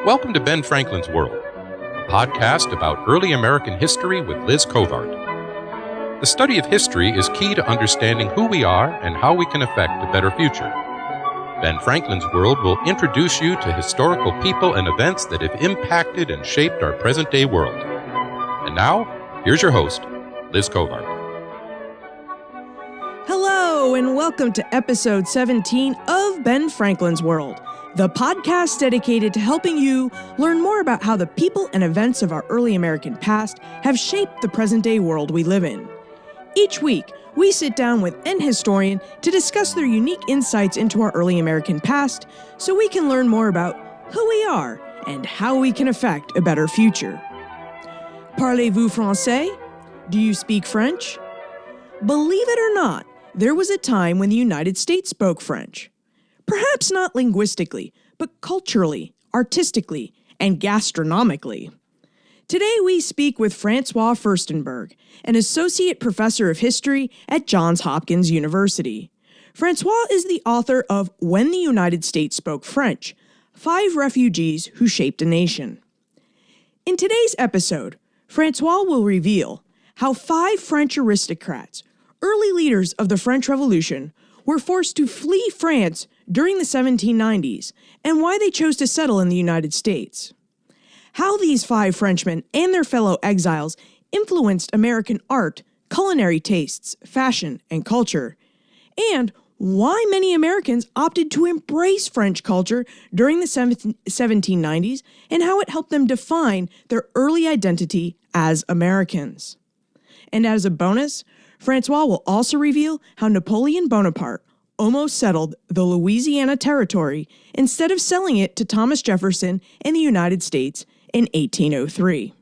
Welcome to Ben Franklin's World, a podcast about early American history with Liz Covart. The study of history is key to understanding who we are and how we can affect a better future. Ben Franklin's World will introduce you to historical people and events that have impacted and shaped our present-day world. And now, here's your host, Liz Covart. Hello, and welcome to episode 17 of Ben Franklin's World, the podcast dedicated to helping you learn more about how the people and events of our early American past have shaped the present-day world we live in. Each week, we sit down with an historian to discuss their unique insights into our early American past so we can learn more about who we are and how we can affect a better future. Parlez-vous Français? Do you speak French? Believe it or not, there was a time when the United States spoke French. Perhaps not linguistically, but culturally, artistically, and gastronomically. Today we speak with François Furstenberg, an associate professor of history at Johns Hopkins University. François is the author of When the United States Spoke French: 5 Refugees Who Shaped a Nation. In today's episode, François will reveal how 5 French aristocrats, early leaders of the French Revolution, were forced to flee France during the 1790s and why they chose to settle in the United States. How these 5 Frenchmen and their fellow exiles influenced American art, culinary tastes, fashion, and culture, and why many Americans opted to embrace French culture during the 1790s and how it helped them define their early identity as Americans. And as a bonus, François will also reveal how Napoleon Bonaparte almost settled the Louisiana Territory instead of selling it to Thomas Jefferson and the United States in 1803.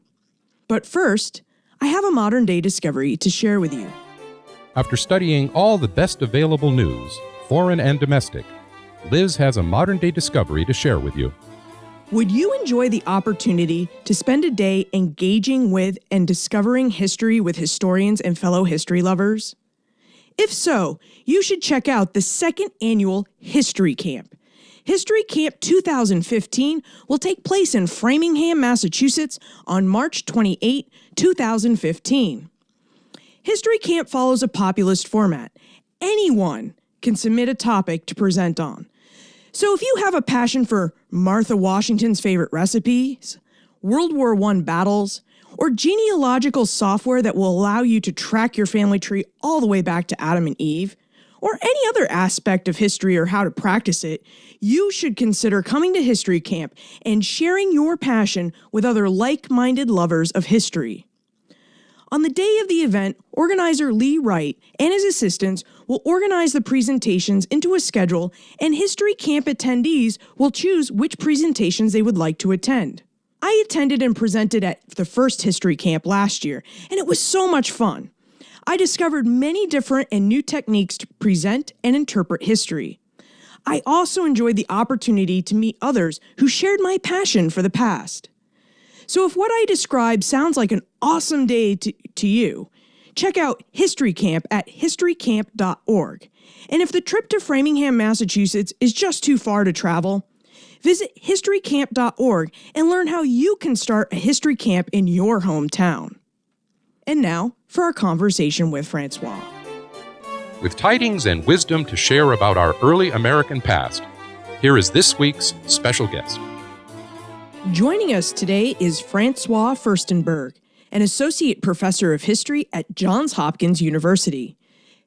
But first, I have a modern-day discovery to share with you. After studying all the best available news, foreign and domestic, Liz has a modern-day discovery to share with you. Would you enjoy the opportunity to spend a day engaging with and discovering history with historians and fellow history lovers? If so, you should check out the 2nd annual History Camp. History Camp 2015 will take place in Framingham, Massachusetts on March 28, 2015. History Camp follows a populist format. Anyone can submit a topic to present on. So if you have a passion for Martha Washington's favorite recipes, World War I battles, or genealogical software that will allow you to track your family tree all the way back to Adam and Eve, or any other aspect of history or how to practice it, you should consider coming to History Camp and sharing your passion with other like-minded lovers of history. On the day of the event, organizer Lee Wright and his assistants will organize the presentations into a schedule, and History Camp attendees will choose which presentations they would like to attend. I attended and presented at the first History Camp last year, and it was so much fun. I discovered many different and new techniques to present and interpret history. I also enjoyed the opportunity to meet others who shared my passion for the past. So if what I described sounds like an awesome day to you, check out History Camp at historycamp.org. And if the trip to Framingham, Massachusetts is just too far to travel, visit historycamp.org and learn how you can start a history camp in your hometown. And now for our conversation with François. With tidings and wisdom to share about our early American past, here is this week's special guest. Joining us today is François Furstenberg, an associate professor of history at Johns Hopkins University.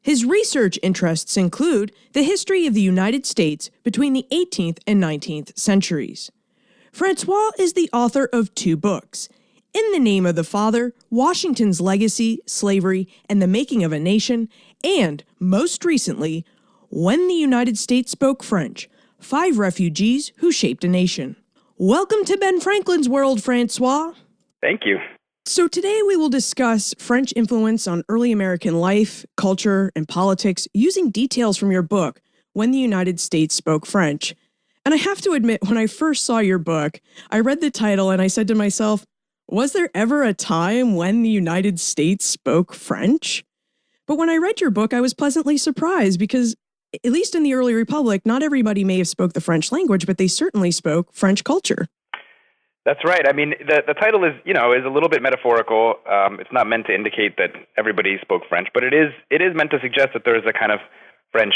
His research interests include the history of the United States between the 18th and 19th centuries. François is the author of 2 books, In the Name of the Father, Washington's Legacy, Slavery, and the Making of a Nation, and, most recently, When the United States Spoke French: 5 Refugees Who Shaped a Nation. Welcome to Ben Franklin's World, François. Thank you. So today we will discuss French influence on early American life, culture, and politics using details from your book, When the United States Spoke French. And I have to admit, when I first saw your book, I read the title and I said to myself, was there ever a time when the United States spoke French? But when I read your book, I was pleasantly surprised because at least in the early republic, not everybody may have spoke the French language, but they certainly spoke French culture. That's right. I mean, the title is a little bit metaphorical. It's not meant to indicate that everybody spoke French, but it is meant to suggest that there is a kind of French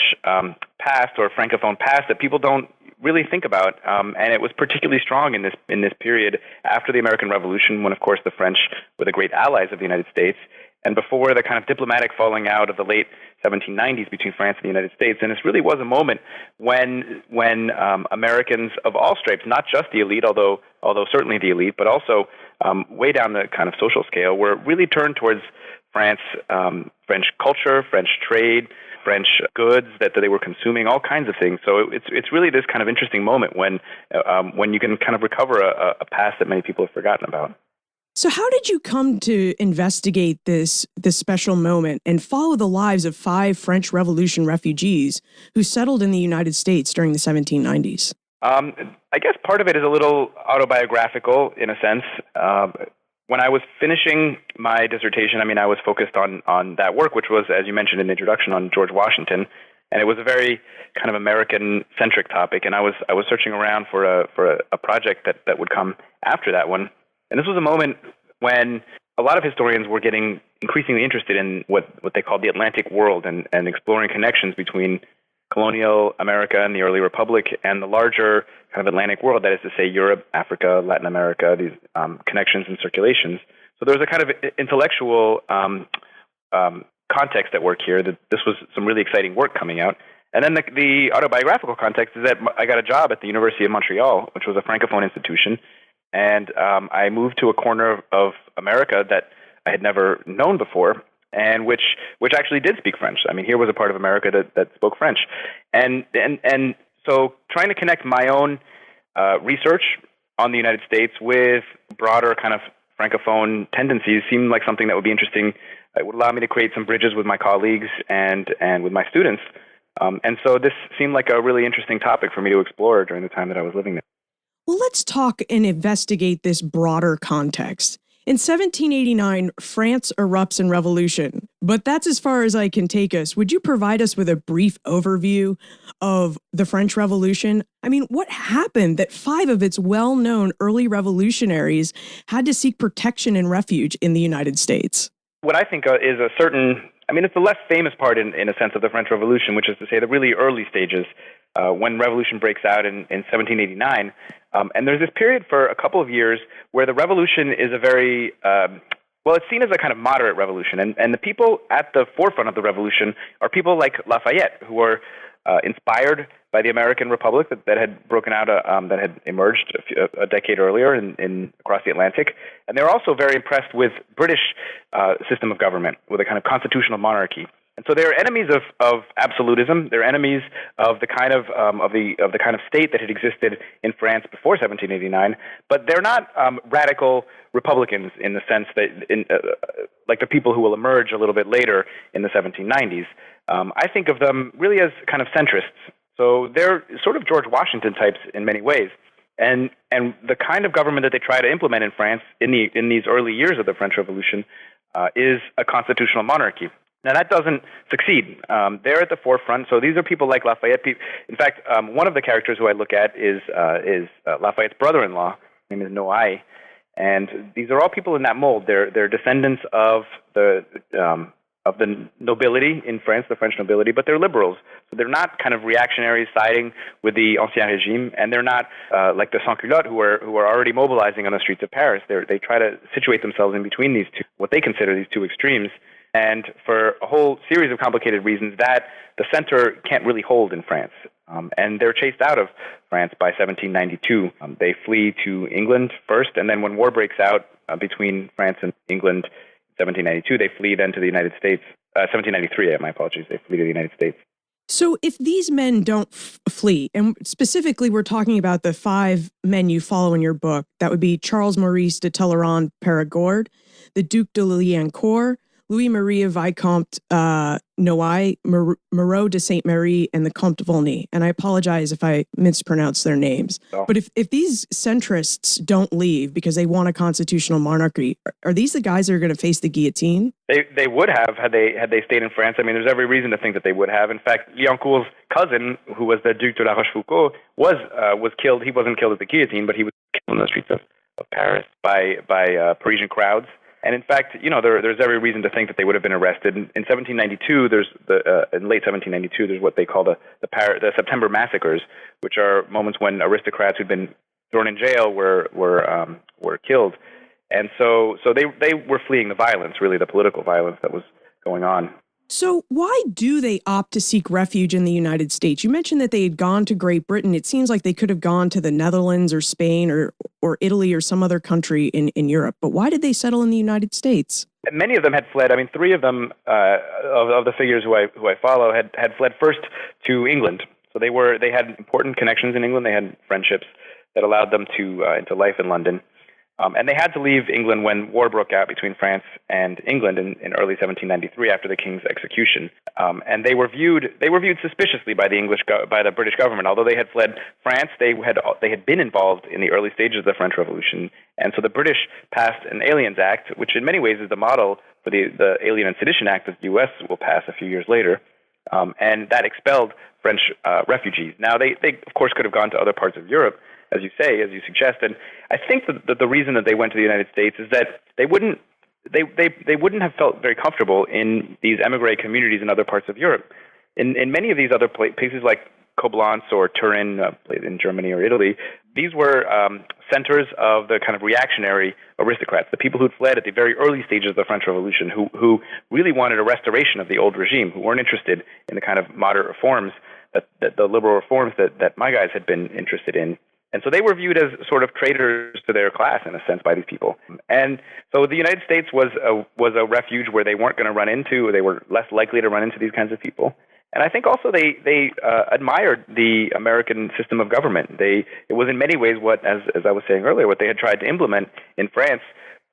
past or Francophone past that people don't really think about, and it was particularly strong in this period after the American Revolution, when of course the French were the great allies of the United States, and before the kind of diplomatic falling out of the late 1790s between France and the United States. And this really was a moment when Americans of all stripes, not just the elite, although certainly the elite, but also way down the kind of social scale, were really turned towards France, French culture, French trade, French goods that they were consuming, all kinds of things. So it's really this kind of interesting moment when you can kind of recover a past that many people have forgotten about. So how did you come to investigate this special moment and follow the lives of 5 French Revolution refugees who settled in the United States during the 1790s? I guess part of it is a little autobiographical in a sense. When I was finishing my dissertation, I was focused on that work, which was, as you mentioned in the introduction, on George Washington, and it was a very kind of American-centric topic. And I was searching around for a project that would come after that one. And this was a moment when a lot of historians were getting increasingly interested in what they called the Atlantic world and exploring connections between colonial America and the early Republic and the larger kind of Atlantic world, that is to say Europe, Africa, Latin America, these connections and circulations. So there was a kind of intellectual context at work here, that this was some really exciting work coming out. And then the autobiographical context is that I got a job at the University of Montreal, which was a Francophone institution, and I moved to a corner of America that I had never known before, and which actually did speak French. Here was a part of America that spoke French, and so trying to connect my own research on the United States with broader kind of Francophone tendencies seemed like something that would be interesting. It would allow me to create some bridges with my colleagues and with my students, and so this seemed like a really interesting topic for me to explore during the time that I was living there. Well, let's talk and investigate this broader context. In 1789, France erupts in revolution, but that's as far as I can take us. Would you provide us with a brief overview of the French Revolution? What happened that 5 of its well-known early revolutionaries had to seek protection and refuge in the United States? What I think is it's the less famous part in a sense of the French Revolution, which is to say the really early stages when revolution breaks out in 1789. And there's this period for a couple of years where the revolution is a very, it's seen as a kind of moderate revolution. And the people at the forefront of the revolution are people like Lafayette, who were inspired by the American Republic that had broken out, that had emerged a decade earlier across the Atlantic. And they're also very impressed with British system of government, with a kind of constitutional monarchy. And so they're enemies of absolutism. They're enemies of the kind of state that had existed in France before 1789. But they're not radical Republicans in the sense that, like the people who will emerge a little bit later in the 1790s. I think of them really as kind of centrists. So they're sort of George Washington types in many ways. And the kind of government that they try to implement in France in these early years of the French Revolution is a constitutional monarchy. Now, that doesn't succeed. They're at the forefront. So these are people like Lafayette. In fact, one of the characters who I look at is Lafayette's brother-in-law. His name is Noailles. And these are all people in that mold. They're descendants of the nobility in France, the French nobility, but they're liberals. So they're not kind of reactionaries siding with the Ancien Régime, and they're not like the sans-culottes who are already mobilizing on the streets of Paris. They try to situate themselves in between these two, what they consider these two extremes. And for a whole series of complicated reasons, that the center can't really hold in France. And they're chased out of France by 1792. They flee to England first, and then when war breaks out between France and England in 1792, they flee then to the United States. 1793, my apologies, they flee to the United States. So if these men don't flee, and specifically we're talking about the 5 men you follow in your book, that would be Charles Maurice de Talleyrand Périgord, the Duc de Liancourt, Louis-Marie Vicomte Noailles, Moreau de Saint-Méry, and the Comte de Volney. And I apologize if I mispronounce their names. Oh. But if these centrists don't leave because they want a constitutional monarchy, are these the guys that are going to face the guillotine? They would have had they stayed in France. There's every reason to think that they would have. In fact, Liancourt's cousin, who was the Duc de la Rochefoucauld, was killed. He wasn't killed at the guillotine, but he was killed in the streets of Paris by Parisian crowds. And in fact, there's every reason to think that they would have been arrested. In 1792, in late 1792, there's what they call the September massacres, which are moments when aristocrats who'd been thrown in jail were killed. And so they were fleeing the violence, really the political violence that was going on. So why do they opt to seek refuge in the United States? You mentioned that they had gone to Great Britain. It seems like they could have gone to the Netherlands or Spain or Italy or some other country in Europe. But why did they settle in the United States? Many of them had fled. I mean, three of them of the figures who I follow had fled first to England. So they had important connections in England. They had friendships that allowed them into life in London. And they had to leave England when war broke out between France and England in early 1793 after the king's execution. And they were viewed suspiciously by the British government. Although they had fled France, they had been involved in the early stages of the French Revolution. And so the British passed an Aliens Act, which in many ways is the model for the Alien and Sedition Act that the U.S. will pass a few years later. And that expelled French refugees. Now, they of course could have gone to other parts of Europe, as you suggest, and I think that the reason that they went to the United States is that they wouldn't have felt very comfortable in these emigre communities in other parts of Europe. In many of these other places like Koblenz or Turin, in Germany or Italy, these were centers of the kind of reactionary aristocrats, the people who'd fled at the very early stages of the French Revolution, who really wanted a restoration of the old regime, who weren't interested in the kind of moderate reforms, that the liberal reforms that my guys had been interested in. And so they were viewed as sort of traitors to their class, in a sense, by these people. And so the United States was a refuge where they weren't going to run into, they were less likely to run into these kinds of people. And I think also they admired the American system of government. It was in many ways what, as I was saying earlier, what they had tried to implement in France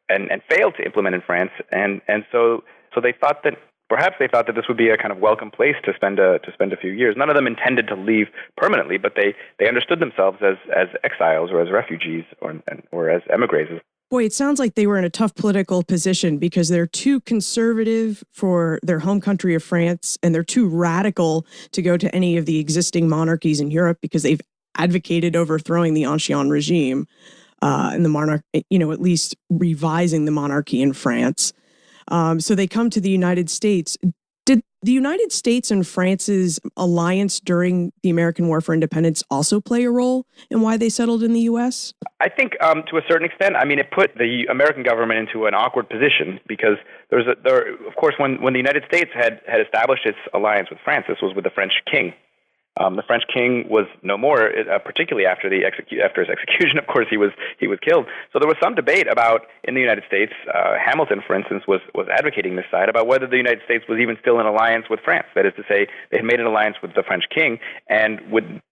and failed to implement in France. And so they thought that perhaps they thought that this would be a kind of welcome place to spend a few years. None of them intended to leave permanently, but they understood themselves as exiles or as refugees or as emigres. Boy, it sounds like they were in a tough political position because they're too conservative for their home country of France, and they're too radical to go to any of the existing monarchies in Europe because they've advocated overthrowing the Ancien regime and the monarch, at least revising the monarchy in France. So they come to the United States. Did the United States and France's alliance during the American War for Independence also play a role in why they settled in the U.S.? I think to a certain extent. I mean, it put the American government into an awkward position because of course, when the United States had established its alliance with France, this was with the French king. The French king was no more, particularly after his execution. Of course, he was killed. So there was some debate about in the United States. Hamilton, for instance, was advocating this side about whether the United States was even still in alliance with France. That is to say, they had made an alliance with the French king, and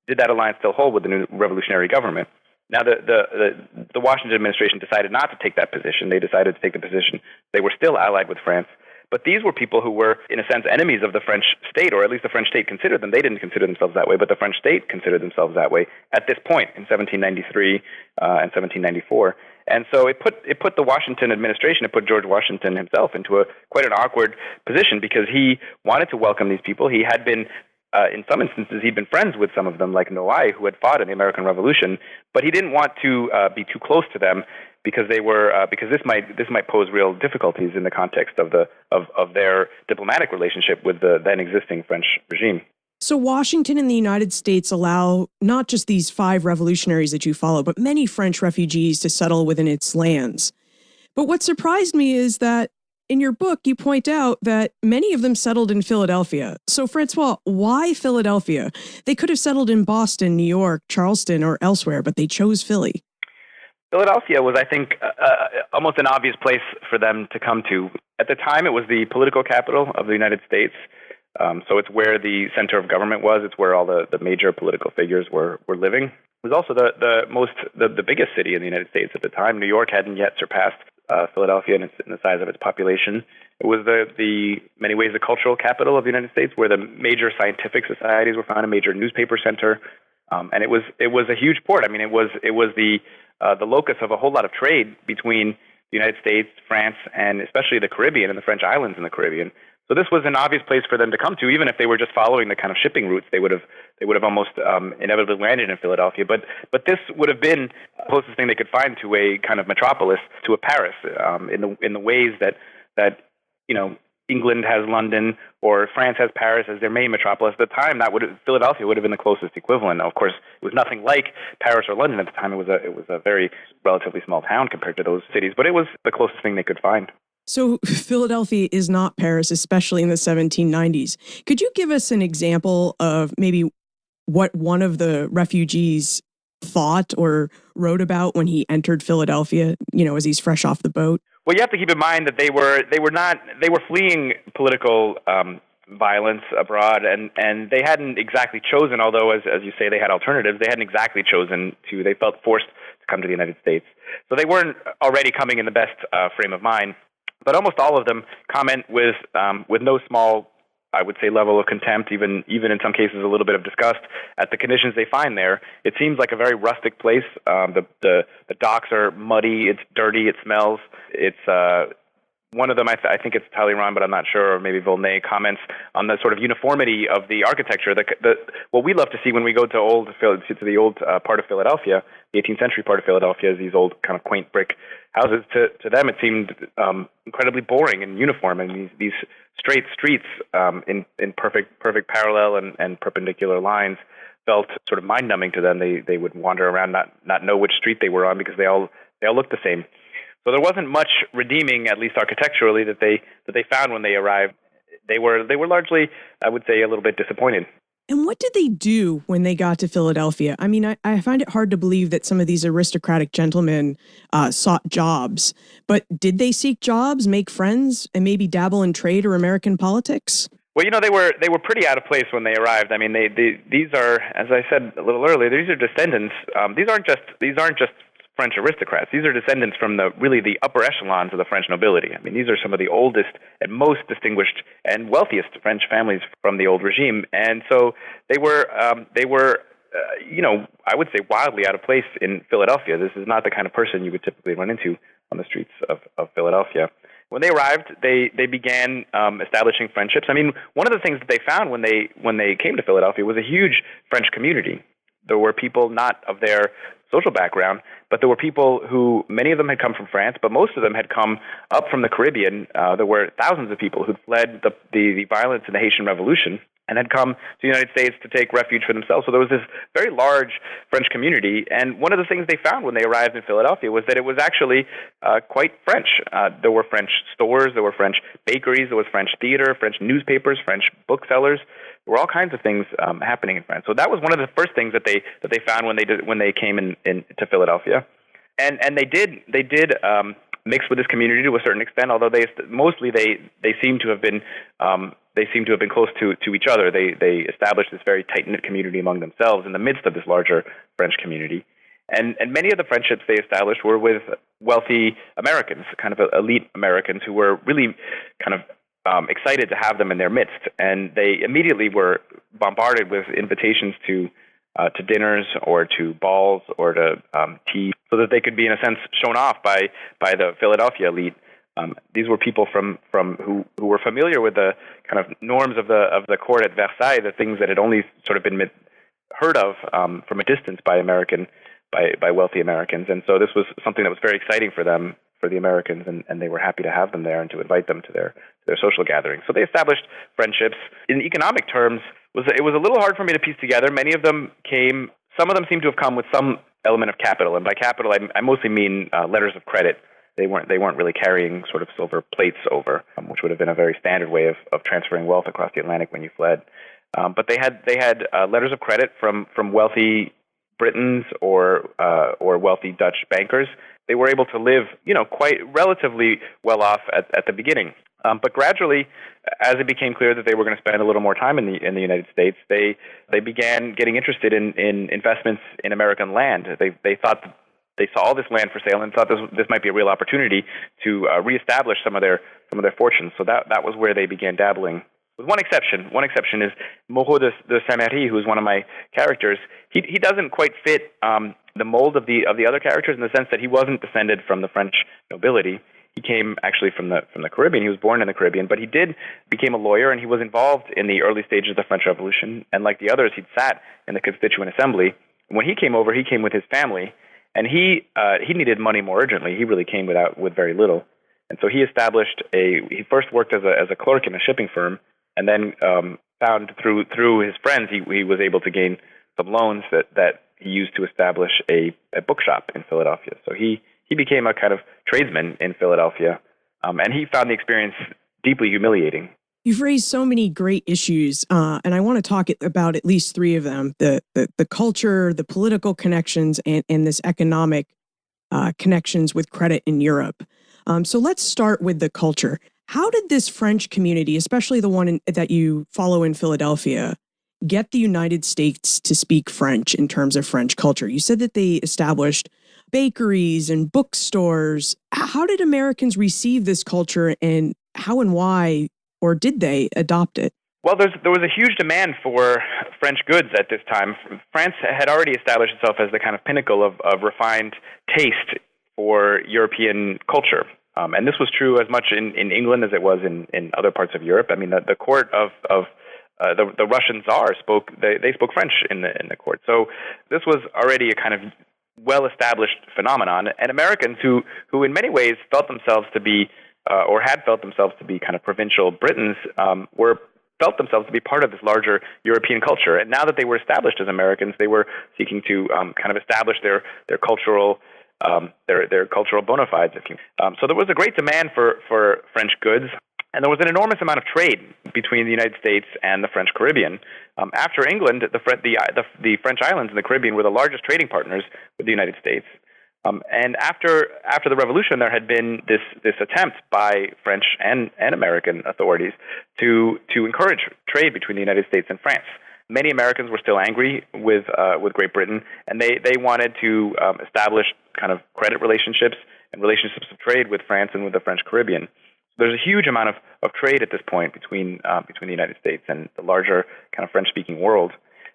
did that alliance still hold with the new revolutionary government? Now, the Washington administration decided not to take that position. They decided to take the position they were still allied with France. But these were people who were, in a sense, enemies of the French state, or at least the French state considered them. They didn't consider themselves that way, but the French state considered themselves that way at this point in 1793 and 1794. And so it put the Washington administration, it put George Washington himself into quite an awkward position because he wanted to welcome these people. He had been, in some instances, he'd been friends with some of them, like Noailles, who had fought in the American Revolution, but he didn't want to be too close to them because this might pose real difficulties in the context of their diplomatic relationship with the then existing French regime. So Washington and the United States allow not just these 5 revolutionaries that you follow, but many French refugees to settle within its lands. But what surprised me is that in your book, you point out that many of them settled in Philadelphia. So, Francois, why Philadelphia? They could have settled in Boston, New York, Charleston, or elsewhere, but they chose Philly. Philadelphia was, I think, almost an obvious place for them to come to. At the time, it was the political capital of the United States. So it's where the center of government was. It's where all the major political figures were living. It was also the biggest city in the United States at the time. New York hadn't yet surpassed Philadelphia in the size of its population. It was the many ways the cultural capital of the United States, where the major scientific societies were found, a major newspaper center, and it was a huge port. I mean, it was the locus of a whole lot of trade between the United States, France, and especially the Caribbean and the French islands in the Caribbean. So this was an obvious place for them to come to, even if they were just following the kind of shipping routes. They would have almost inevitably landed in Philadelphia. But this would have been the closest thing they could find to a kind of metropolis, to a Paris, in the ways that England has London or France has Paris as their main metropolis. At the time, Philadelphia would have been the closest equivalent. Now, of course, it was nothing like Paris or London at the time. It was a very relatively small town compared to those cities, but it was the closest thing they could find. So Philadelphia is not Paris, especially in the 1790s. Could you give us an example of maybe what one of the refugees thought or wrote about when he entered Philadelphia, as he's fresh off the boat? Well, you have to keep in mind that they were fleeing political violence abroad, and they hadn't exactly chosen, although as you say they had alternatives, they hadn't exactly chosen to. They felt forced to come to the United States, so they weren't already coming in the best frame of mind. But almost all of them comment with no small, I would say, level of contempt, even in some cases a little bit of disgust at the conditions they find there. It seems like a very rustic place. The docks are muddy, it's dirty, it smells. It's one of them, I think it's Talleyrand, but I'm not sure, or maybe Volney, comments on the sort of uniformity of the architecture. What we love to see when we go to the old part of Philadelphia, the 18th century part of Philadelphia, is these old kind of quaint brick houses. To them, it seemed incredibly boring and uniform, and these straight streets in perfect parallel and perpendicular lines felt sort of mind-numbing to them. They would wander around, not know which street they were on because they all looked the same. So there wasn't much redeeming, at least architecturally, that they found when they arrived. They were largely, I would say, a little bit disappointed. And what did they do when they got to Philadelphia? I mean, I find it hard to believe that some of these aristocratic gentlemen sought jobs. But did they seek jobs, make friends, and maybe dabble in trade or American politics? Well, they were pretty out of place when they arrived. I mean, these are, as I said a little earlier, these are descendants. These aren't just French aristocrats. These are descendants from the upper echelons of the French nobility. I mean, these are some of the oldest and most distinguished and wealthiest French families from the old regime. And so they were, I would say wildly out of place in Philadelphia. This is not the kind of person you would typically run into on the streets of Philadelphia. When they arrived, they began establishing friendships. I mean, one of the things that they found when they came to Philadelphia was a huge French community. There were people not of their social background, but there were people who, many of them had come from France, but most of them had come up from the Caribbean. There were thousands of people who'd fled the violence in the Haitian Revolution and had come to the United States to take refuge for themselves. So there was this very large French community, and one of the things they found when they arrived in Philadelphia was that it was actually quite French. There were French stores, there were French bakeries, there was French theater, French newspapers, French booksellers. There were all kinds of things happening in France. So that was one of the first things that they found when they came to Philadelphia, and they did mix with this community to a certain extent. Although they seem to have been close to each other. They established this very tight-knit community among themselves in the midst of this larger French community. And many of the friendships they established were with wealthy Americans, kind of elite Americans who were really kind of excited to have them in their midst. And they immediately were bombarded with invitations to dinners or to balls or to tea, so that they could be, in a sense, shown off by the Philadelphia elite. These were people from who were familiar with the kind of norms of the court at Versailles, the things that had only sort of been heard of from a distance by wealthy Americans. And so this was something that was very exciting for them, for the Americans, and they were happy to have them there and to invite them to their social gatherings. So they established friendships. In economic terms, it was a little hard for me to piece together. Many of them came. Some of them seem to have come with some element of capital, and by capital I mostly mean letters of credit. They weren't really carrying sort of silver plates over, which would have been a very standard way of transferring wealth across the Atlantic when you fled. But they had letters of credit from wealthy Britons or wealthy Dutch bankers. They were able to live, quite relatively well off at the beginning. But gradually, as it became clear that they were going to spend a little more time in the United States, they began getting interested in investments in American land. They thought they saw all this land for sale and thought this might be a real opportunity to reestablish some of their fortunes. So that was where they began dabbling. With one exception. One exception is Moreau de Saint-Méry, who is one of my characters. He doesn't quite fit the mold of the other characters in the sense that he wasn't descended from the French nobility. He came actually from the Caribbean. He was born in the Caribbean, but he became a lawyer, and he was involved in the early stages of the French Revolution. And like the others, he'd sat in the Constituent Assembly. When he came over, he came with his family, and he needed money more urgently. He really came with very little, and so he first worked as a clerk in a shipping firm, and then found through his friends he was able to gain some loans that he used to establish a bookshop in Philadelphia. So he became a kind of tradesman in Philadelphia, and he found the experience deeply humiliating. You've raised so many great issues, and I want to talk about at least three of them: the culture, the political connections, and this economic connections with credit in Europe. So let's start with the culture. How did this French community, especially the one that you follow in Philadelphia, get the United States to speak French in terms of French culture? You said that they established bakeries and bookstores. How did Americans receive this culture, and how and why, or did they adopt it? Well, there was a huge demand for French goods at this time. France had already established itself as the kind of pinnacle of refined taste for European culture. And this was true as much in England as it was in other parts of Europe. I mean, the court of the Russian Tsar spoke French in the court. So this was already a kind of well-established phenomenon. And Americans who in many ways felt themselves to be or had felt themselves to be kind of provincial Britons felt themselves to be part of this larger European culture. And now that they were established as Americans, they were seeking to kind of establish their cultural their cultural bona fides, if you. So there was a great demand for French goods, and there was an enormous amount of trade between the United States and the French Caribbean. After England, the French islands in the Caribbean were the largest trading partners with the United States. And after the Revolution, there had been this attempt by French and American authorities to encourage trade between the United States and France. Many Americans were still angry with Great Britain, and they wanted to establish kind of credit relationships and relationships of trade with France and with the French Caribbean. So there's a huge amount of trade at this point between the United States and the larger kind of French-speaking world.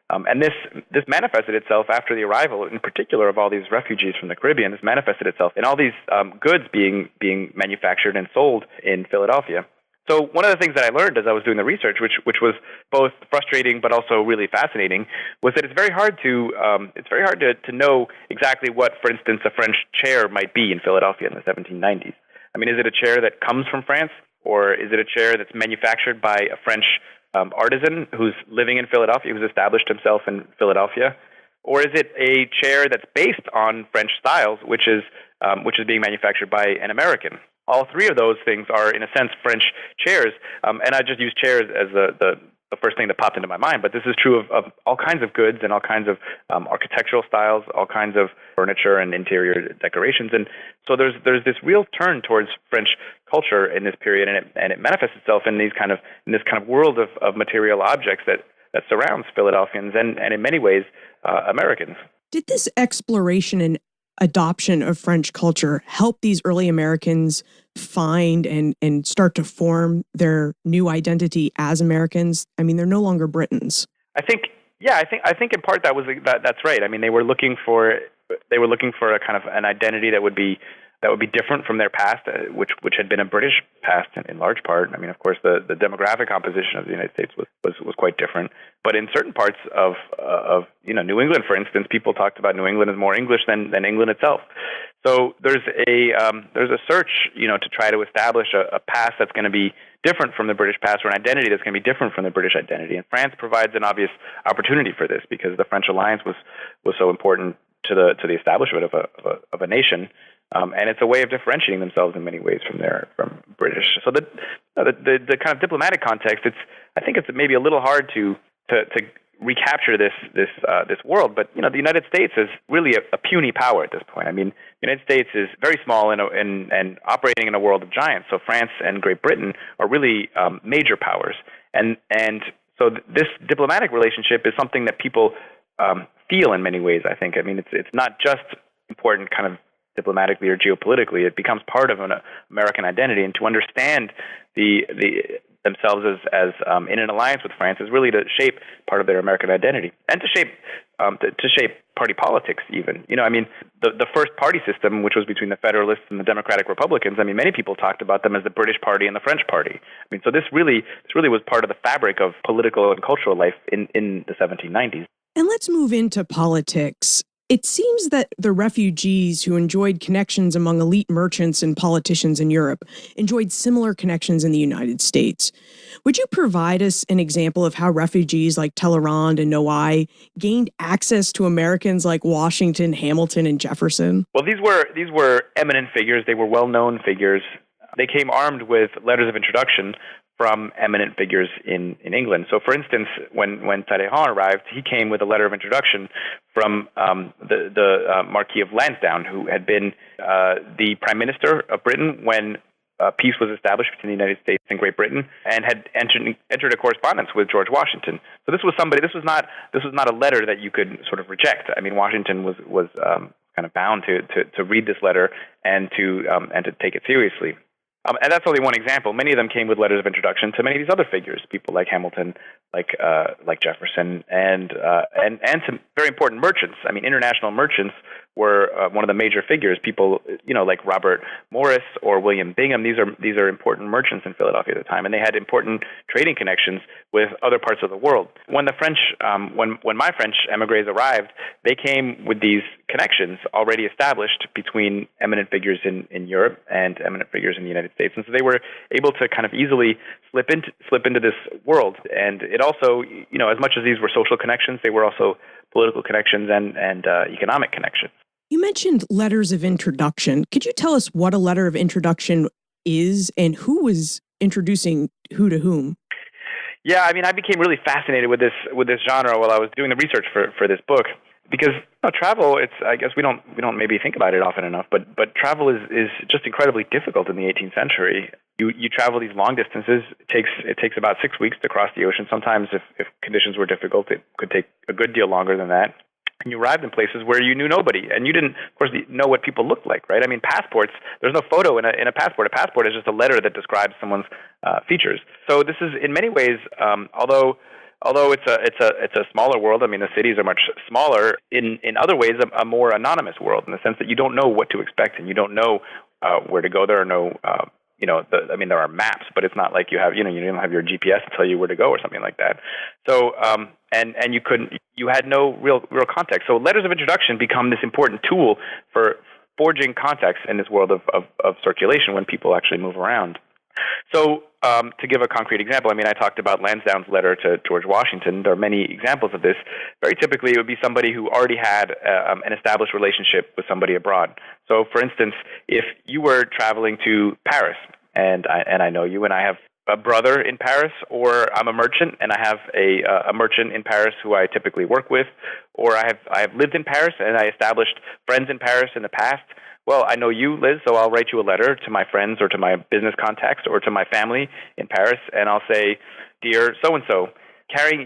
And this manifested itself after the arrival, in particular, of all these refugees from the Caribbean. This manifested itself in all these goods being manufactured and sold in Philadelphia. So one of the things that I learned as I was doing the research, which was both frustrating but also really fascinating, was that it's very hard to know exactly what, for instance, a French chair might be in Philadelphia in the 1790s. I mean, is it a chair that comes from France, or is it a chair that's manufactured by a French artisan who's living in Philadelphia, who's established himself in Philadelphia? Or is it a chair that's based on French styles, which is being manufactured by an American? All three of those things are, in a sense, French chairs. And I just use chairs as the first thing that popped into my mind. But this is true of all kinds of goods and all kinds of architectural styles, all kinds of furniture and interior decorations. And so there's this real turn towards French culture in this period, and it manifests itself in this kind of world of material objects that surrounds Philadelphians and in many ways Americans. Did this exploration and adoption of French culture help these early Americans find and start to form their new identity as Americans? I mean, they're no longer Britons. I think in part that's right. I mean, they were looking for a kind of an identity that would be different from their past, which had been a British past in large part. I mean, of course, the demographic composition of the United States was quite different. But in certain parts of New England, for instance, people talked about New England as more English than England itself. So there's a search, to try to establish a past that's going to be different from the British past, or an identity that's going to be different from the British identity. And France provides an obvious opportunity for this because the French alliance was so important to the establishment of a nation. And it's a way of differentiating themselves in many ways from British. So the kind of diplomatic context, I think it's maybe a little hard to recapture this world. But the United States is really a puny power at this point. I mean, the United States is very small and operating in a world of giants. So France and Great Britain are really major powers, and so this diplomatic relationship is something that people feel in many ways. I think. I mean, it's not just important kind of diplomatically or geopolitically. It becomes part of an American identity, and to understand the themselves as in an alliance with France is really to shape part of their American identity and to shape party politics even. I mean, the first party system, which was between the Federalists and the Democratic Republicans, I mean, many people talked about them as the British Party and the French Party. I mean, so this really was part of the fabric of political and cultural life in the 1790s. And let's move into politics. It seems that the refugees who enjoyed connections among elite merchants and politicians in Europe enjoyed similar connections in the United States. Would you provide us an example of how refugees like Talleyrand and Noailles gained access to Americans like Washington, Hamilton, and Jefferson? Well, these were eminent figures. They were well-known figures. They came armed with letters of introduction from eminent figures in England. So, for instance, when Talleyrand arrived, he came with a letter of introduction from the Marquis of Lansdowne, who had been the Prime Minister of Britain when peace was established between the United States and Great Britain, and had entered a correspondence with George Washington. So this was somebody. This was not a letter that you could sort of reject. I mean, Washington was kind of bound to read this letter and to take it seriously. And that's only one example. Many of them came with letters of introduction to many of these other figures, people like Hamilton, like Jefferson, and some very important merchants. I mean, international merchants were one of the major figures. People, like Robert Morris or William Bingham. These are important merchants in Philadelphia at the time, and they had important trading connections with other parts of the world. When the French, when my French emigres arrived, they came with these connections already established between eminent figures in Europe and eminent figures in the United States, and so they were able to kind of easily slip into this world. And it also, as much as these were social connections, they were also political connections and economic connections. You mentioned letters of introduction. Could you tell us what a letter of introduction is and who was introducing who to whom? Yeah, I mean, I became really fascinated with this genre while I was doing the research for this book, because travel, I guess we don't maybe think about it often enough, but travel is just incredibly difficult in the 18th century. You travel these long distances. It takes about 6 weeks to cross the ocean. Sometimes if conditions were difficult, it could take a good deal longer than that. And you arrived in places where you knew nobody, and you didn't, of course, know what people looked like, right? I mean, passports. There's no photo in a passport. A passport is just a letter that describes someone's features. So this is, in many ways, although it's a smaller world. I mean, the cities are much smaller. In other ways, a more anonymous world, in the sense that you don't know what to expect, and you don't know where to go. There are no there are maps, but it's not like you don't have your GPS to tell you where to go or something like that. So, and you had no real context. So letters of introduction become this important tool for forging contacts in this world of circulation when people actually move around. So, to give a concrete example, I mean, I talked about Lansdowne's letter to George Washington. There are many examples of this. Very typically, it would be somebody who already had an established relationship with somebody abroad. So, for instance, if you were traveling to Paris, and I know you, and I have a brother in Paris, or I'm a merchant and I have a merchant in Paris who I typically work with, or I have lived in Paris and I established friends in Paris in the past. Well, I know you, Liz, so I'll write you a letter to my friends or to my business contacts or to my family in Paris, and I'll say, "Dear so-and-so,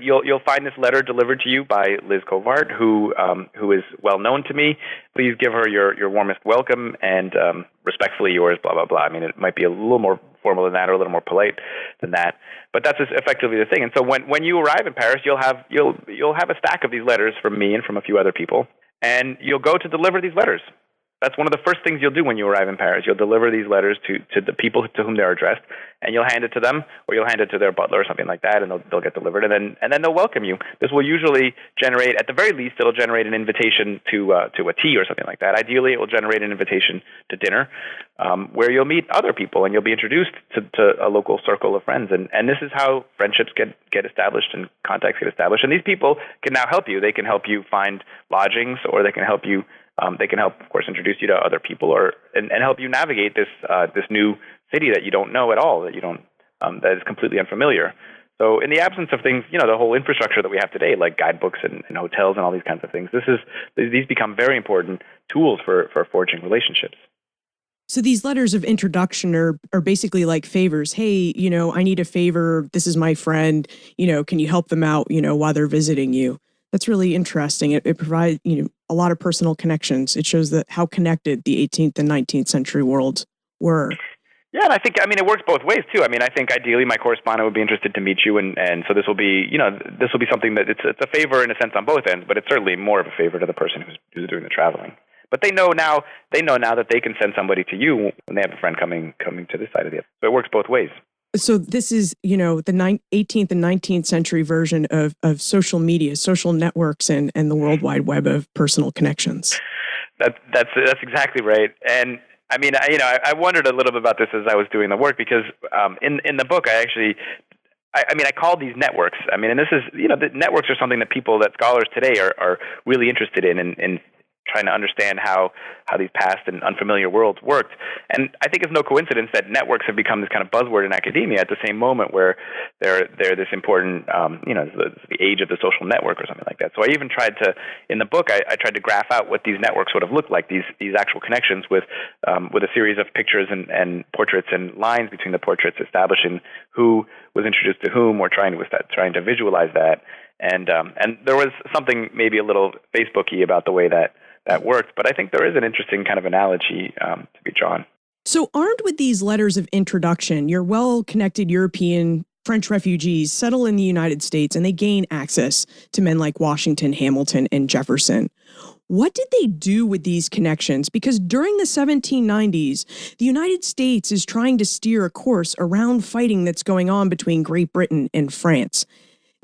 you'll find this letter delivered to you by Liz Covart, who is well known to me. Please give her your warmest welcome and respectfully yours, blah, blah, blah." I mean, it might be a little more formal than that or a little more polite than that, but that's effectively the thing. And so when you arrive in Paris, you'll have a stack of these letters from me and from a few other people, and you'll go to deliver these letters. That's one of the first things you'll do when you arrive in Paris. You'll deliver these letters to the people to whom they're addressed, and you'll hand it to them, or you'll hand it to their butler or something like that, and they'll get delivered, and then they'll welcome you. This will usually generate, at the very least, it'll generate an invitation to a tea or something like that. Ideally, it will generate an invitation to dinner, where you'll meet other people, and you'll be introduced to a local circle of friends, and this is how friendships get established and contacts get established. And these people can now help you. They can help you find lodgings, or they can help you. They can help, of course, introduce you to other people, and help you navigate this new city that you don't know at all, that is completely unfamiliar. So, in the absence of things, the whole infrastructure that we have today, like guidebooks and hotels and all these kinds of things, these become very important tools for forging relationships. So these letters of introduction are basically like favors. Hey, I need a favor. This is my friend. Can you help them out? While they're visiting you. That's really interesting. It provides, a lot of personal connections. It shows how connected the 18th and 19th century worlds were. Yeah, and I mean, it works both ways too. I mean, I think ideally my correspondent would be interested to meet you, and so this will be something that it's a favor in a sense on both ends, but it's certainly more of a favor to the person who's doing the traveling. But they know now that they can send somebody to you when they have a friend coming to this side of the other. So it works both ways. So this is, the 18th and 19th century version of social media, social networks, and the World Wide Web of personal connections. That's exactly right. And I mean, I wondered a little bit about this as I was doing the work, because in the book I call these networks. I mean, and this is, the networks are something that scholars today are really interested in trying to understand how these past and unfamiliar worlds worked. And I think it's no coincidence that networks have become this kind of buzzword in academia at the same moment where they're this important, the age of the social network or something like that. So I even tried to, in the book, I tried to graph out what these networks would have looked like, these actual connections with a series of pictures and portraits and lines between the portraits establishing who was introduced to whom, or trying to visualize that. And there was something maybe a little Facebooky about the way that worked, but I think there is an interesting kind of analogy to be drawn. So armed with these letters of introduction, your well-connected European French refugees settle in the United States and they gain access to men like Washington, Hamilton, and Jefferson. What did they do with these connections? Because during the 1790s, the United States is trying to steer a course around fighting that's going on between Great Britain and France.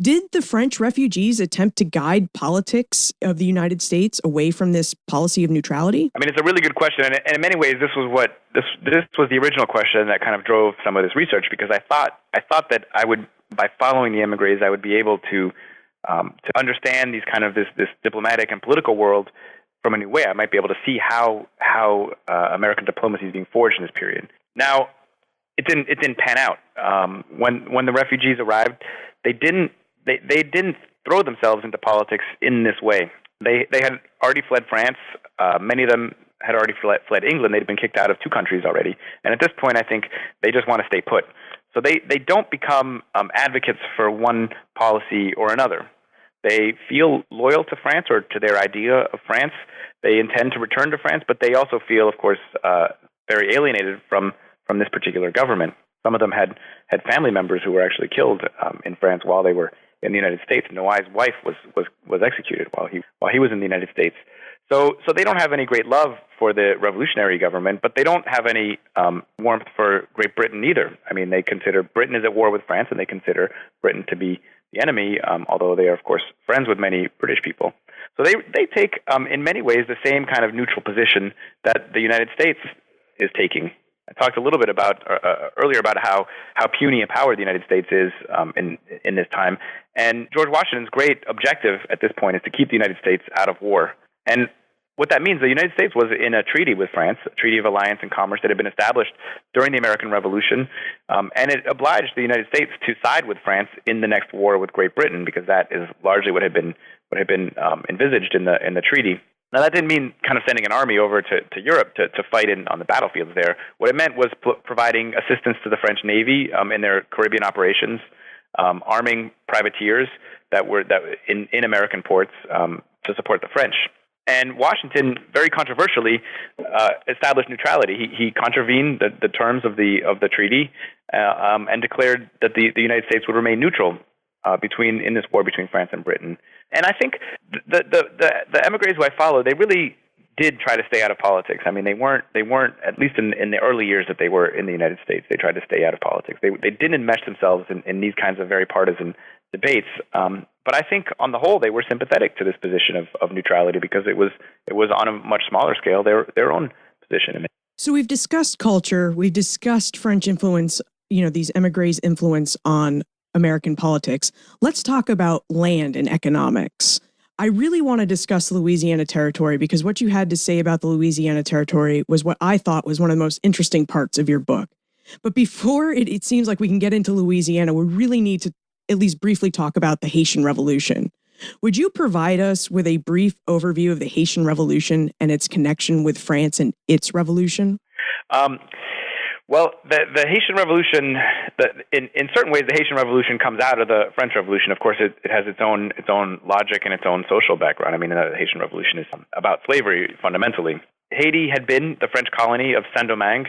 Did the French refugees attempt to guide politics of the United States away from this policy of neutrality? I mean, it's a really good question, and in many ways, this was the original question that kind of drove some of this research, because I thought that I would, by following the émigrés, I would be able to understand this diplomatic and political world from a new way. I might be able to see how American diplomacy is being forged in this period. Now, it didn't pan out. When the refugees arrived, they didn't throw themselves into politics in this way. They had already fled France. Many of them had already fled England. They'd been kicked out of 2 countries already. And at this point, I think they just want to stay put. So they don't become advocates for one policy or another. They feel loyal to France or to their idea of France. They intend to return to France, but they also feel, of course, very alienated from this particular government. Some of them had family members who were actually killed in France while they were in the United States. Noailles' wife was executed while he was in the United States. So they don't have any great love for the revolutionary government, but they don't have any warmth for Great Britain either. I mean, they consider Britain is at war with France, and they consider Britain to be the enemy, although they are, of course, friends with many British people. So they take, in many ways, the same kind of neutral position that the United States is taking. I talked a little bit about earlier about how puny a power the United States is in this time. And George Washington's great objective at this point is to keep the United States out of war. And what that means, the United States was in a treaty with France, a treaty of alliance and commerce that had been established during the American Revolution, and it obliged the United States to side with France in the next war with Great Britain, because that is largely what had been envisaged in the treaty. Now, that didn't mean kind of sending an army over to Europe to fight on the battlefields there. What it meant was providing assistance to the French Navy in their Caribbean operations, arming privateers that were in American ports to support the French. And Washington, very controversially, established neutrality. He contravened the terms of the treaty and declared that the United States would remain neutral in this war between France and Britain. And I think the émigrés who I followed, they really did try to stay out of politics. I mean, they weren't at least in the early years that they were in the United States. They tried to stay out of politics. They didn't enmesh themselves in these kinds of very partisan debates. But I think on the whole, they were sympathetic to this position of neutrality, because it was on a much smaller scale their own position in it. So we've discussed culture, we've discussed French influence, these émigrés' influence on American politics. Let's talk about land and economics. I really want to discuss the Louisiana Territory, because what you had to say about the Louisiana Territory was what I thought was one of the most interesting parts of your book. But before it seems like we can get into Louisiana, we really need to at least briefly talk about the Haitian Revolution. Would you provide us with a brief overview of the Haitian Revolution and its connection with France and its revolution? Well, the Haitian Revolution, in certain ways, the Haitian Revolution comes out of the French Revolution. Of course, it has its own logic and its own social background. I mean, the Haitian Revolution is about slavery fundamentally. Haiti had been the French colony of Saint-Domingue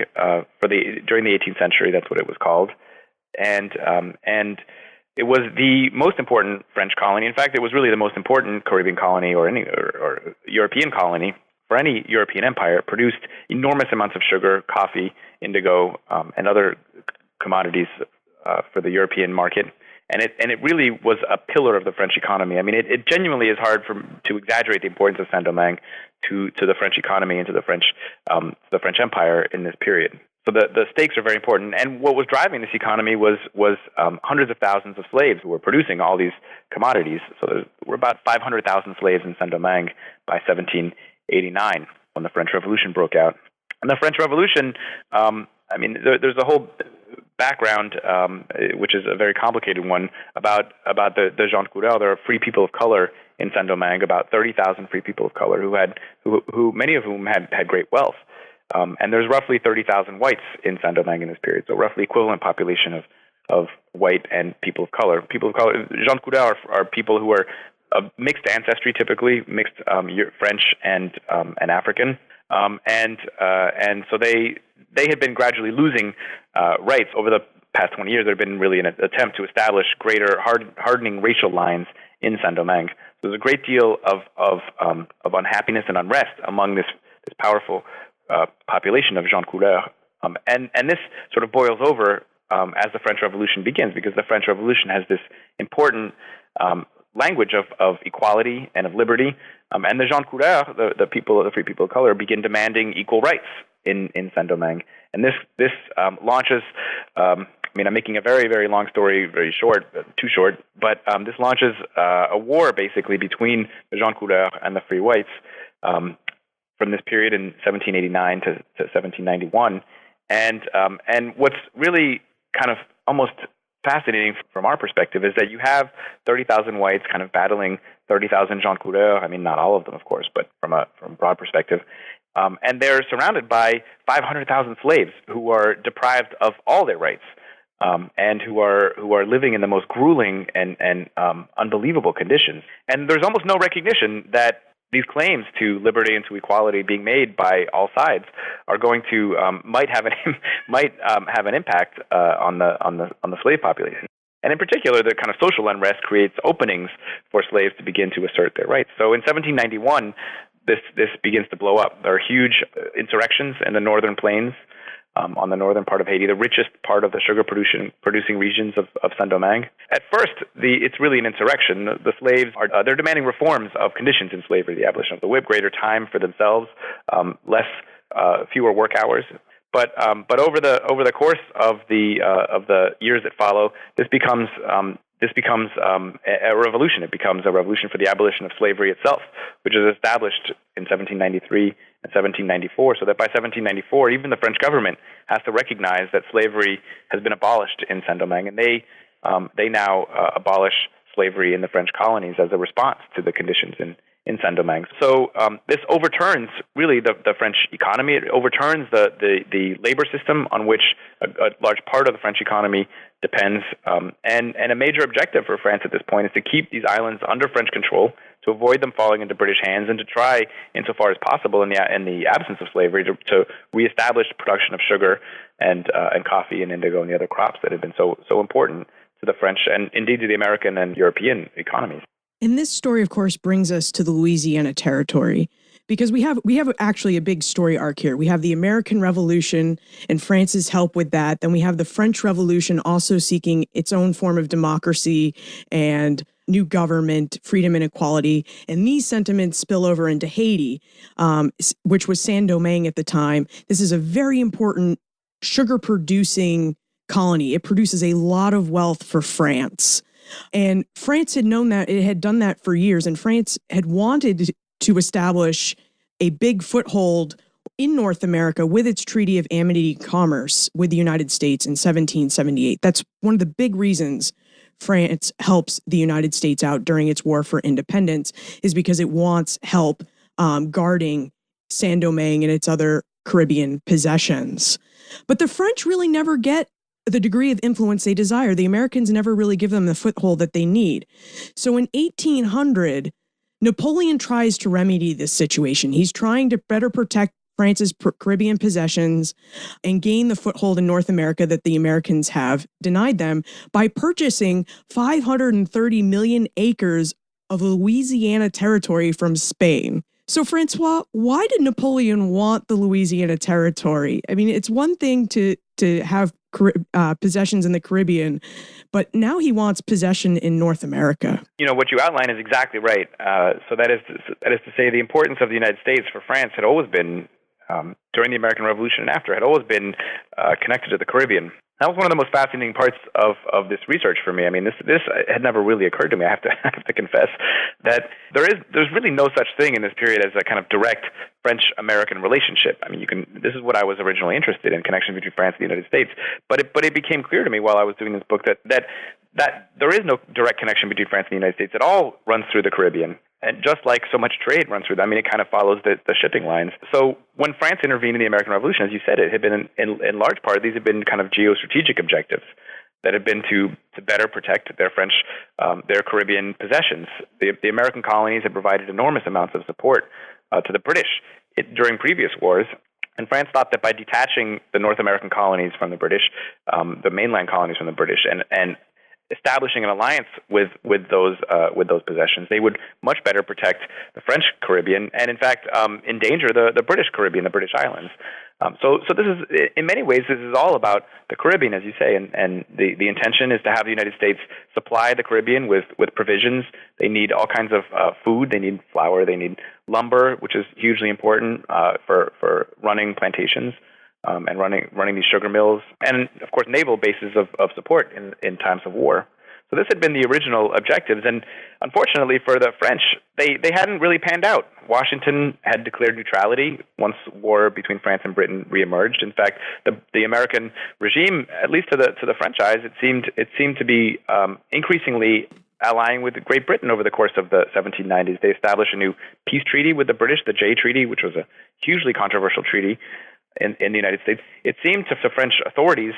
during the 18th century. That's what it was called, and it was the most important French colony. In fact, it was really the most important Caribbean colony or European colony for any European empire. It produced enormous amounts of sugar, coffee, indigo, and other commodities for the European market. And it really was a pillar of the French economy. I mean, it genuinely is hard to exaggerate the importance of Saint-Domingue to the French economy and to the French Empire in this period. So the stakes are very important. And what was driving this economy was hundreds of thousands of slaves who were producing all these commodities. So there were about 500,000 slaves in Saint-Domingue by 1789 when the French Revolution broke out. And the French Revolution, there's a whole background, which is a very complicated one, about the gens de couleur. There are free people of color in Saint-Domingue, about 30,000 free people of color who many of whom had great wealth. And there's roughly 30,000 whites in Saint-Domingue in this period, so roughly equivalent population of white and people of color. People of color, gens de couleur are people who are of mixed ancestry, typically mixed French and African, and so they had been gradually losing rights over the past 20 years. There had been really an attempt to establish greater hardening racial lines in Saint-Domingue. So there's a great deal of unhappiness and unrest among this powerful population of gens de couleur, and this sort of boils over as the French Revolution begins, because the French Revolution has this important language of equality and of liberty, and the gens de couleur, the free people of color, begin demanding equal rights in Saint-Domingue, and this launches. I'm making a very, very long story very short, too short, but this launches a war basically between the gens de couleur and the free whites from this period in 1789 to 1791, and what's really kind of almost fascinating from our perspective is that you have 30,000 whites kind of battling 30,000 gens de couleur. I mean, not all of them, of course, but from a broad perspective. And they're surrounded by 500,000 slaves who are deprived of all their rights, and who are living in the most grueling and unbelievable conditions. And there's almost no recognition that these claims to liberty and to equality being made by all sides are going to might have an impact on the slave population. And in particular, the kind of social unrest creates openings for slaves to begin to assert their rights. So in 1791, this begins to blow up. There are huge insurrections in the northern plains, on the northern part of Haiti, the richest part of the sugar producing regions of Saint-Domingue. At first, it's really an insurrection. The slaves they're demanding reforms of conditions in slavery, the abolition of the whip, greater time for themselves, fewer work hours. But over the course of the years that follow, this becomes a revolution. It becomes a revolution for the abolition of slavery itself, which is established in 1793 and 1794, so that by 1794, even the French government has to recognize that slavery has been abolished in Saint-Domingue, and they now abolish slavery in the French colonies as a response to the conditions in Saint-Domingue. So this overturns really the French economy. It overturns the labor system on which a large part of the French economy depends. And a major objective for France at this point is to keep these islands under French control, to avoid them falling into British hands, and to try, insofar as possible, in the absence of slavery, to reestablish production of sugar and coffee and indigo and the other crops that have been so important to the French and indeed to the American and European economies. And this story, of course, brings us to the Louisiana Territory, because we have actually a big story arc here. We have the American Revolution and France's help with that. Then we have the French Revolution also seeking its own form of democracy and new government, freedom and equality. And these sentiments spill over into Haiti, which was Saint-Domingue at the time. This is a very important sugar-producing colony. It produces a lot of wealth for France. And France had known that, it had done that for years, and France had wanted to establish a big foothold in North America with its Treaty of Amity and Commerce with the United States in 1778. That's one of the big reasons France helps the United States out during its war for independence, is because it wants help guarding Saint-Domingue and its other Caribbean possessions. But the French really never get the degree of influence they desire. The Americans never really give them the foothold that they need. So in 1800, Napoleon tries to remedy this situation. He's trying to better protect France's Caribbean possessions and gain the foothold in North America that the Americans have denied them by purchasing 530 million acres of Louisiana Territory from Spain. So, Francois, why did Napoleon want the Louisiana Territory? I mean, it's one thing to have possessions in the Caribbean, but now he wants possession in North America. What you outline is exactly right. So that is to say, the importance of the United States for France had always been, during the American Revolution and after, had always been connected to the Caribbean. That was one of the most fascinating parts of this research for me. I mean, this had never really occurred to me. I have to confess that there's really no such thing in this period as a kind of direct French-American relationship. I mean, this is what I was originally interested in, connection between France and the United States. But it became clear to me while I was doing this book that there is no direct connection between France and the United States. It all runs through the Caribbean. And just like so much trade runs through that, I mean, it kind of follows the shipping lines. So when France intervened in the American Revolution, as you said, it had been in large part, these had been kind of geostrategic objectives that had been to better protect their Caribbean possessions. The American colonies had provided enormous amounts of support to the British during previous wars. And France thought that by detaching the North American colonies from the British, the mainland colonies from the British, and establishing an alliance with those possessions, they would much better protect the French Caribbean and, in fact, endanger the British Caribbean, the British islands. So this is, in many ways, this is all about the Caribbean, as you say, and the intention is to have the United States supply the Caribbean with provisions. They need all kinds of food. They need flour. They need lumber, which is hugely important for running plantations. And running these sugar mills, and of course naval bases of support in times of war. So this had been the original objectives, and unfortunately for the French, they hadn't really panned out. Washington had declared neutrality once war between France and Britain reemerged. In fact, the American regime, at least to the French eyes, it seemed to be increasingly allying with Great Britain over the course of the 1790s. They established a new peace treaty with the British, the Jay Treaty, which was a hugely controversial treaty in the United States. It seemed to the French authorities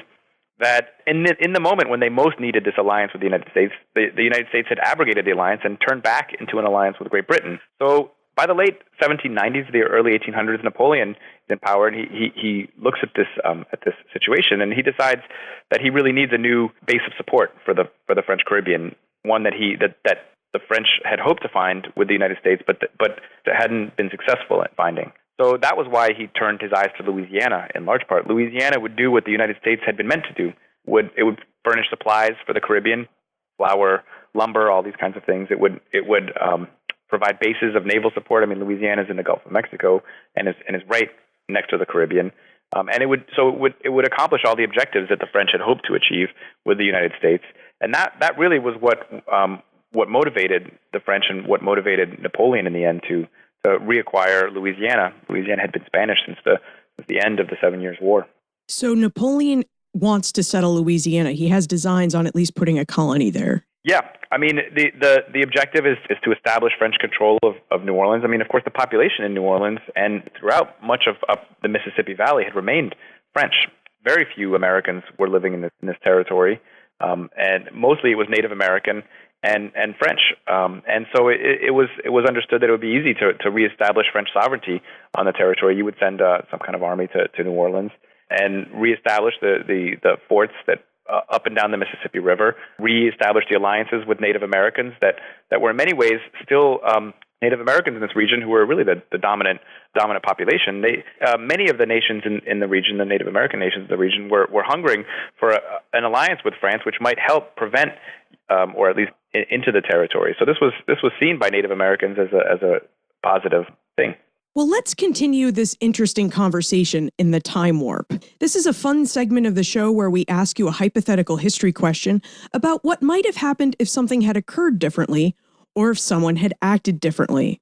that in the moment when they most needed this alliance with the United States, the United States had abrogated the alliance and turned back into an alliance with Great Britain. So by the late 1790s, the early 1800s, Napoleon is in power, and he looks at this situation, and he decides that he really needs a new base of support for the French Caribbean, one that the French had hoped to find with the United States, but hadn't been successful at finding. So that was why he turned his eyes to Louisiana in large part. Louisiana would do what the United States had been meant to do. It would furnish supplies for the Caribbean, flour, lumber, all these kinds of things. It would provide bases of naval support. I mean, Louisiana is in the Gulf of Mexico and is right next to the Caribbean. And it would accomplish all the objectives that the French had hoped to achieve with the United States. And that really was what motivated the French and what motivated Napoleon in the end to reacquire Louisiana. Louisiana had been Spanish since the end of the 7 Years' War. So Napoleon wants to settle Louisiana. He has designs on at least putting a colony there. Yeah. I mean, the objective is to establish French control of New Orleans. I mean, of course, the population in New Orleans and throughout much of the Mississippi Valley had remained French. Very few Americans were living in this territory, and mostly it was Native American and French, and so it was understood that it would be easy to reestablish French sovereignty on the territory. You would send some kind of army to New Orleans and reestablish the forts that up and down the Mississippi River, reestablish the alliances with Native Americans that were in many ways still Native Americans in this region who were really the dominant population. Many of the nations in the region, the Native American nations in the region, were hungering for an alliance with France, which might help prevent or at least into the territory. So this was seen by Native Americans as a positive thing. Well, let's continue this interesting conversation in the time warp. This is a fun segment of the show where we ask you a hypothetical history question about what might have happened if something had occurred differently or if someone had acted differently.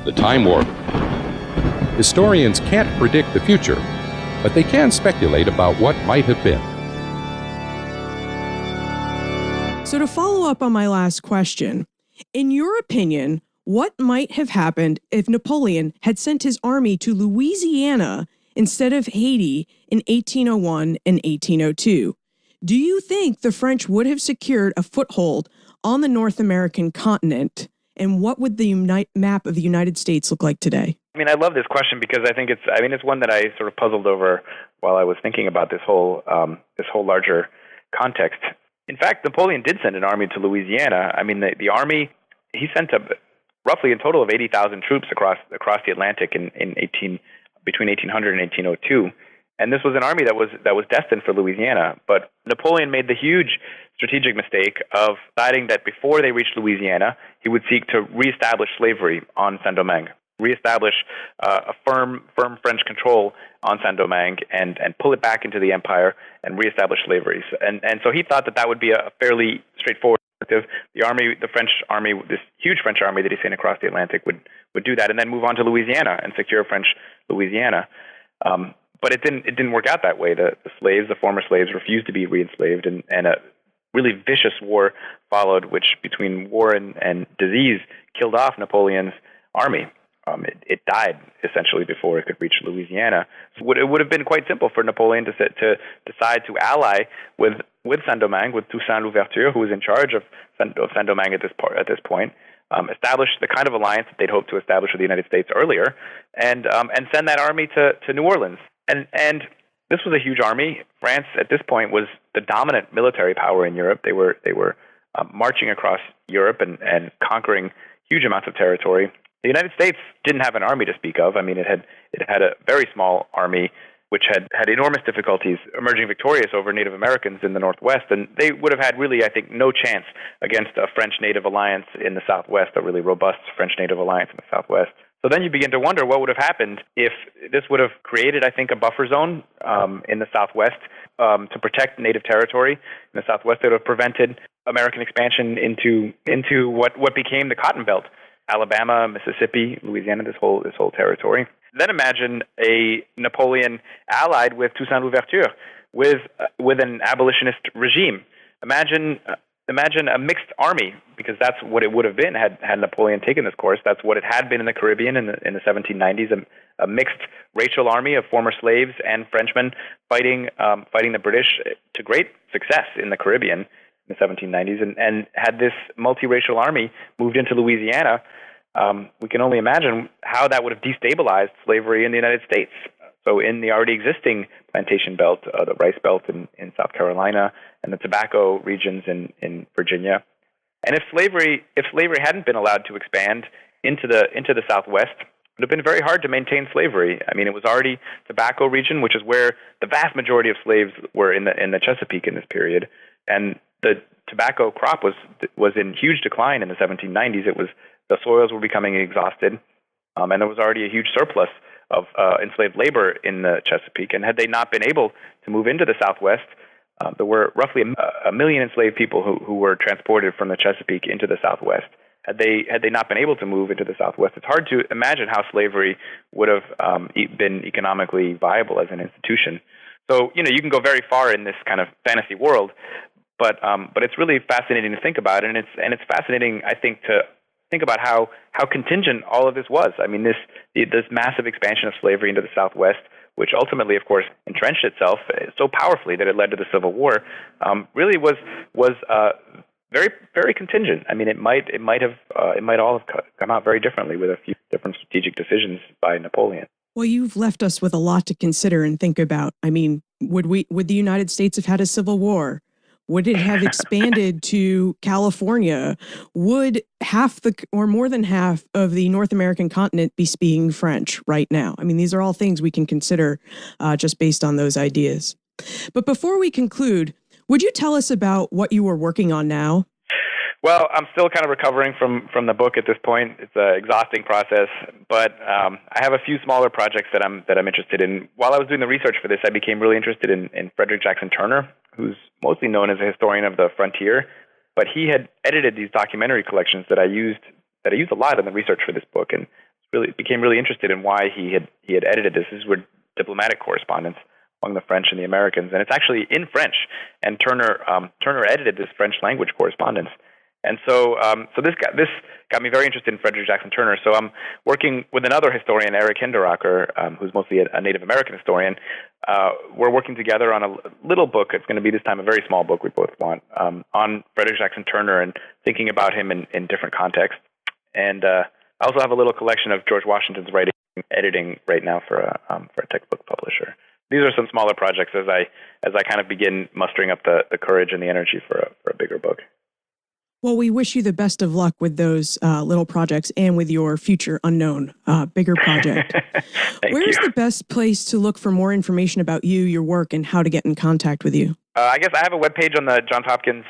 The time warp. Historians can't predict the future, but they can speculate about what might have been. So to follow up on my last question, in your opinion, what might have happened if Napoleon had sent his army to Louisiana instead of Haiti in 1801 and 1802? Do you think the French would have secured a foothold on the North American continent, and what would the map of the United States look like today? I mean, I love this question because I think it's one that I sort of puzzled over while I was thinking about this whole larger context. In fact, Napoleon did send an army to Louisiana. I mean, the army, he sent roughly a total of 80,000 troops across the Atlantic between 1800 and 1802. And this was an army that was destined for Louisiana. But Napoleon made the huge strategic mistake of deciding that before they reached Louisiana, he would seek to reestablish slavery on Saint-Domingue, reestablish a firm French control on Saint-Domingue and pull it back into the empire and reestablish slavery. And so he thought that would be a fairly straightforward objective. The French army, this huge French army that he sent across the Atlantic would do that and then move on to Louisiana and secure French Louisiana. But it didn't work out that way. The former slaves refused to be re-enslaved, and a really vicious war followed, which between war and disease killed off Napoleon's army. It died essentially before it could reach Louisiana. So it would have been quite simple for Napoleon to decide to ally with Saint-Domingue, with Toussaint Louverture, who was in charge of Saint-Domingue at this point, establish the kind of alliance that they'd hoped to establish with the United States earlier, and send that army to New Orleans. And this was a huge army. France at this point was the dominant military power in Europe. They were marching across Europe and conquering huge amounts of territory. The United States didn't have an army to speak of. I mean, it had a very small army which had enormous difficulties emerging victorious over Native Americans in the Northwest, and they would have had really, I think, no chance against a French-Native alliance in the Southwest, a really robust French-Native alliance in the Southwest. So then you begin to wonder what would have happened if this would have created, I think, a buffer zone in the Southwest to protect Native territory. In the Southwest, it would have prevented American expansion into what became the Cotton Belt. Alabama, Mississippi, Louisiana, this whole territory. Then imagine a Napoleon allied with Toussaint Louverture, with an abolitionist regime. Imagine a mixed army, because that's what it would have been had Napoleon taken this course. That's what it had been in the Caribbean in the 1790s, a mixed racial army of former slaves and Frenchmen fighting the British to great success in the Caribbean in the 1790s, and had this multiracial army moved into Louisiana, we can only imagine how that would have destabilized slavery in the United States. So in the already existing plantation belt, the rice belt in South Carolina, and the tobacco regions in Virginia, and if slavery hadn't been allowed to expand into the Southwest, it would have been very hard to maintain slavery. I mean, it was already tobacco region, which is where the vast majority of slaves were in the Chesapeake in this period, and the tobacco crop was in huge decline in the 1790s. The soils were becoming exhausted, and there was already a huge surplus of enslaved labor in the Chesapeake. And had they not been able to move into the Southwest, there were roughly a million enslaved people who were transported from the Chesapeake into the Southwest. Had they not been able to move into the Southwest, it's hard to imagine how slavery would have been economically viable as an institution. So you can go very far in this kind of fantasy world, but it's really fascinating to think about, and it's fascinating, I think, to think about how contingent all of this was. I mean, this massive expansion of slavery into the Southwest, which ultimately, of course, entrenched itself so powerfully that it led to the Civil War, really was very, very contingent. I mean, it might all have come out very differently with a few different strategic decisions by Napoleon. Well, you've left us with a lot to consider and think about. I mean, would the United States have had a civil war? Would it have expanded to California? Would more than half of the North American continent be speaking French right now? I mean, these are all things we can consider just based on those ideas. But before we conclude, would you tell us about what you are working on now? Well, I'm still kind of recovering from the book at this point. It's an exhausting process, but I have a few smaller projects that I'm interested in. While I was doing the research for this, I became really interested in Frederick Jackson Turner, who's mostly known as a historian of the frontier, but he had edited these documentary collections that I used a lot in the research for this book, and became really interested in why he had edited this. These were diplomatic correspondence among the French and the Americans, and it's actually in French. And Turner edited this French language correspondence. And so, this got me very interested in Frederick Jackson Turner. So I'm working with another historian, Eric Hinderaker, who's mostly a Native American historian. We're working together on a little book. It's going to be this time a very small book we both want, on Frederick Jackson Turner and thinking about him in different contexts. And I also have a little collection of George Washington's writing, editing right now for a textbook publisher. These are some smaller projects as I kind of begin mustering up the courage and the energy for a bigger book. Well, we wish you the best of luck with those little projects and with your future unknown bigger project. Where's the best place to look for more information about you, your work, and how to get in contact with you? I guess I have a webpage on the Johns Hopkins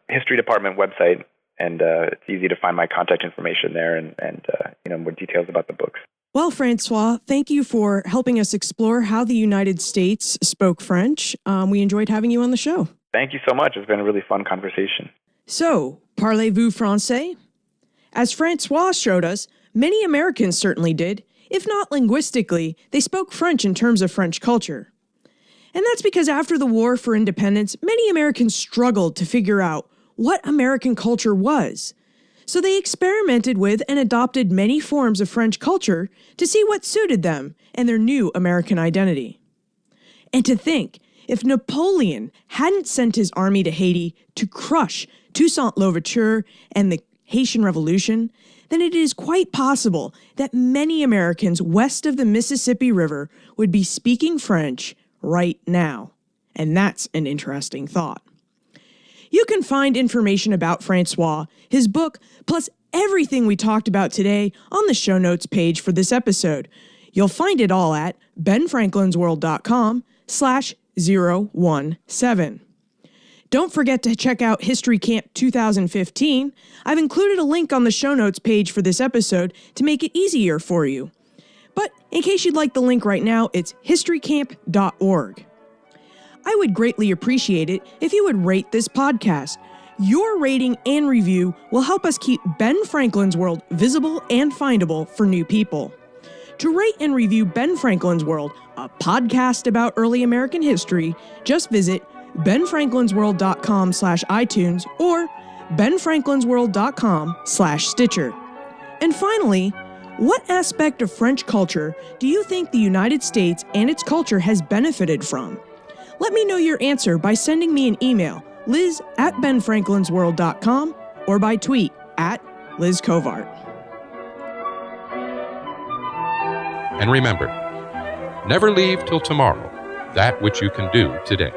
History Department website, and it's easy to find my contact information there and more details about the books. Well, Francois, thank you for helping us explore how the United States spoke French. We enjoyed having you on the show. Thank you so much. It's been a really fun conversation. So, parlez-vous Français? As Francois showed us, many Americans certainly did. If not linguistically, they spoke French in terms of French culture. And that's because after the War for Independence, many Americans struggled to figure out what American culture was. So they experimented with and adopted many forms of French culture to see what suited them and their new American identity. And to think, if Napoleon hadn't sent his army to Haiti to crush Toussaint Louverture and the Haitian Revolution, then it is quite possible that many Americans west of the Mississippi River would be speaking French right now. And that's an interesting thought. You can find information about Francois, his book, plus everything we talked about today on the show notes page for this episode. You'll find it all at benfranklinsworld.com/017. Don't forget to check out History Camp 2015. I've included a link on the show notes page for this episode to make it easier for you. But in case you'd like the link right now, it's historycamp.org. I would greatly appreciate it if you would rate this podcast. Your rating and review will help us keep Ben Franklin's World visible and findable for new people. To rate and review Ben Franklin's World, a podcast about early American history, just visit benfranklinsworld.com/iTunes or benfranklinsworld.com/Stitcher. And finally, what aspect of French culture do you think the United States and its culture has benefited from? Let me know your answer by sending me an email, liz@benfranklinsworld.com, or by tweet @LizCovart. And remember, never leave till tomorrow that which you can do today.